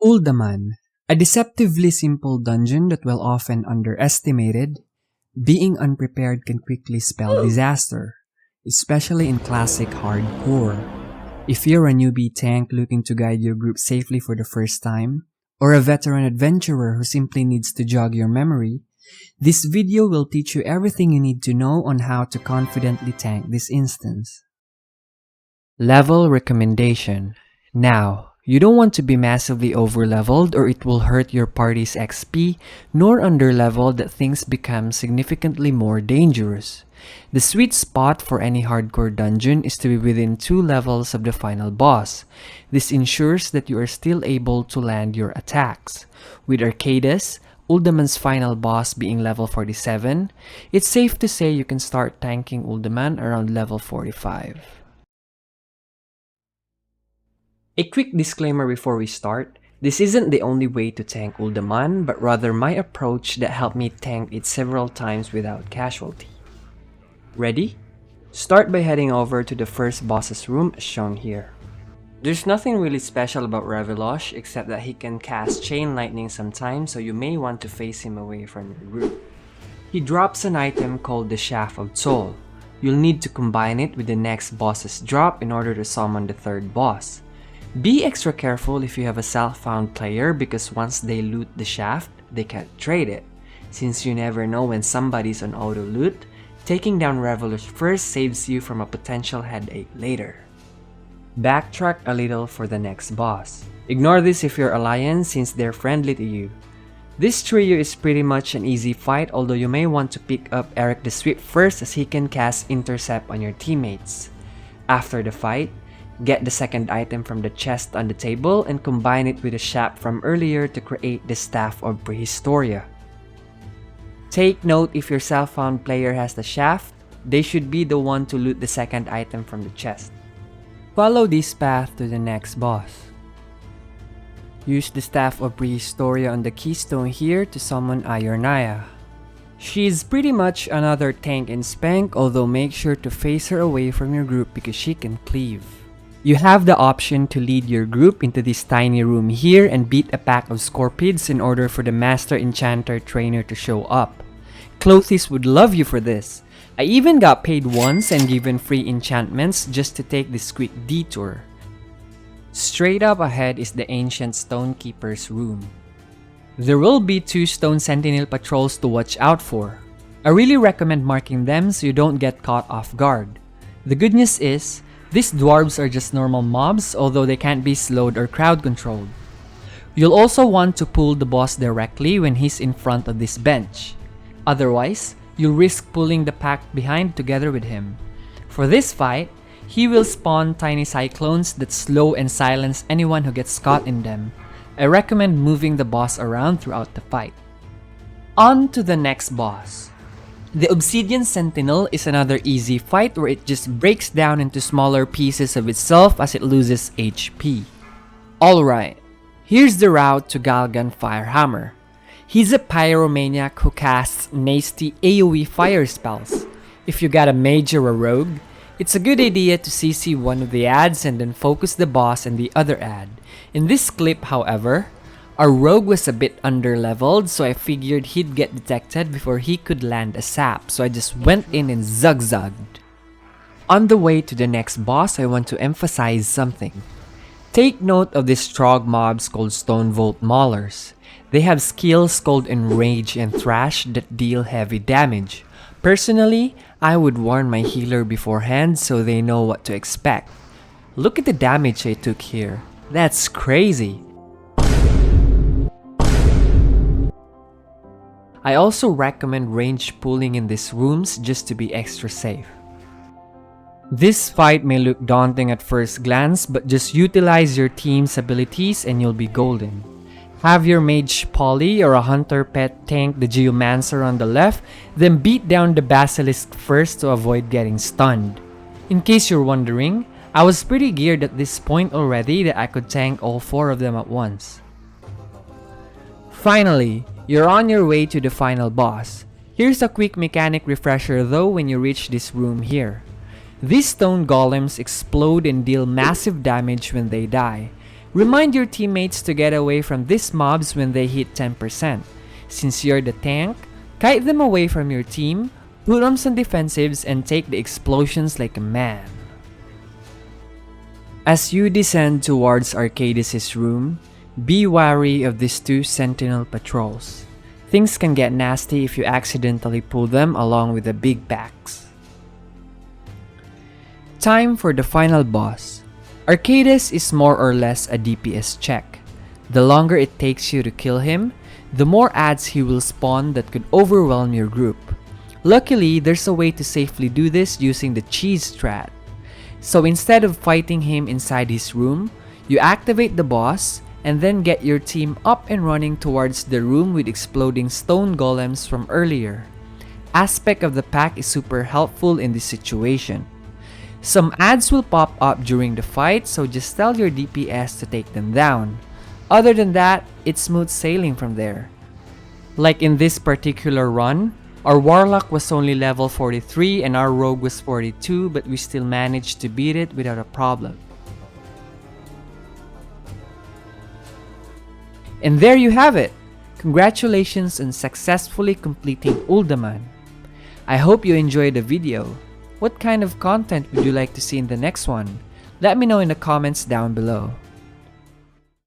Uldaman, a deceptively simple dungeon that will often underestimated. Being unprepared can quickly spell disaster, especially in classic hardcore. If you're a newbie tank looking to guide your group safely for the first time, or a veteran adventurer who simply needs to jog your memory, this video will teach you everything you need to know on how to confidently tank this instance. Level recommendation. Now, you don't want to be massively overleveled or it will hurt your party's XP, nor underleveled that things become significantly more dangerous. The sweet spot for any hardcore dungeon is to be within 2 levels of the final boss. This ensures that you are still able to land your attacks. With Archaedas, Uldaman's final boss being level 47, it's safe to say you can start tanking Uldaman around level 45. A quick disclaimer before we start, this isn't the only way to tank Uldaman, but rather my approach that helped me tank it several times without casualty. Ready? Start by heading over to the first boss's room as shown here. There's nothing really special about Revelosh except that he can cast Chain Lightning sometimes, so you may want to face him away from your group. He drops an item called the Shaft of Soul. You'll need to combine it with the next boss's drop in order to summon the third boss. Be extra careful if you have a self-found player because once they loot the shaft, they can't trade it. Since you never know when somebody's on auto loot, taking down Revelosh first saves you from a potential headache later. Backtrack a little for the next boss. Ignore this if you're Alliance since they're friendly to you. This trio is pretty much an easy fight, although you may want to pick up Eric the Swift first as he can cast Intercept on your teammates. After the fight, get the second item from the chest on the table and combine it with a shaft from earlier to create the Staff of Prehistoria. Take note if your self-found player has the shaft, they should be the one to loot the second item from the chest. Follow this path to the next boss. Use the Staff of Prehistoria on the keystone here to summon Ironaya. She's pretty much another tank in Spank, although make sure to face her away from your group because she can cleave. You have the option to lead your group into this tiny room here and beat a pack of Scorpids in order for the Master Enchanter Trainer to show up. Clothies would love you for this. I even got paid once and given free enchantments just to take this quick detour. Straight up ahead is the ancient Stonekeeper's room. There will be 2 stone Sentinel patrols to watch out for. I really recommend marking them so you don't get caught off guard. The good news is, these dwarves are just normal mobs, although they can't be slowed or crowd controlled. You'll also want to pull the boss directly when he's in front of this bench. Otherwise, you'll risk pulling the pack behind together with him. For this fight, he will spawn tiny cyclones that slow and silence anyone who gets caught in them. I recommend moving the boss around throughout the fight. On to the next boss. The Obsidian Sentinel is another easy fight where it just breaks down into smaller pieces of itself as it loses HP. Alright, here's the route to Galgann Firehammer. He's a pyromaniac who casts nasty AoE fire spells. If you got a mage or a rogue, it's a good idea to CC one of the ads and then focus the boss in the other ad. In this clip, however, our rogue was a bit underleveled, so I figured he'd get detected before he could land a sap, so I just went in and zugzagged. On the way to the next boss, I want to emphasize something. Take note of these Trog mobs called Stone Volt Maulers. They have skills called Enrage and Thrash that deal heavy damage. Personally, I would warn my healer beforehand so they know what to expect. Look at the damage I took here. That's crazy. I also recommend range pulling in these rooms just to be extra safe. This fight may look daunting at first glance, but just utilize your team's abilities and you'll be golden. Have your mage Polly or a hunter pet tank the Geomancer on the left, then beat down the Basilisk first to avoid getting stunned. In case you're wondering, I was pretty geared at this point already that I could tank all 4 of them at once. Finally, you're on your way to the final boss. Here's a quick mechanic refresher though when you reach this room here. These stone golems explode and deal massive damage when they die. Remind your teammates to get away from these mobs when they hit 10%. Since you're the tank, kite them away from your team, put on some defensives, and take the explosions like a man. As you descend towards Archaedas' room, be wary of these two Sentinel patrols. Things can get nasty if you accidentally pull them along with the big backs. Time for the final boss. Archaedas is more or less a DPS check. The longer it takes you to kill him, the more adds he will spawn that could overwhelm your group. Luckily, there's a way to safely do this using the cheese strat. So instead of fighting him inside his room, you activate the boss and then get your team up and running towards the room with exploding stone golems from earlier. Aspect of the pack is super helpful in this situation. Some ads will pop up during the fight, so just tell your DPS to take them down. Other than that, it's smooth sailing from there. Like in this particular run, our Warlock was only level 43 and our Rogue was 42, but we still managed to beat it without a problem. And there you have it! Congratulations on successfully completing Uldaman. I hope you enjoyed the video. What kind of content would you like to see in the next one? Let me know in the comments down below.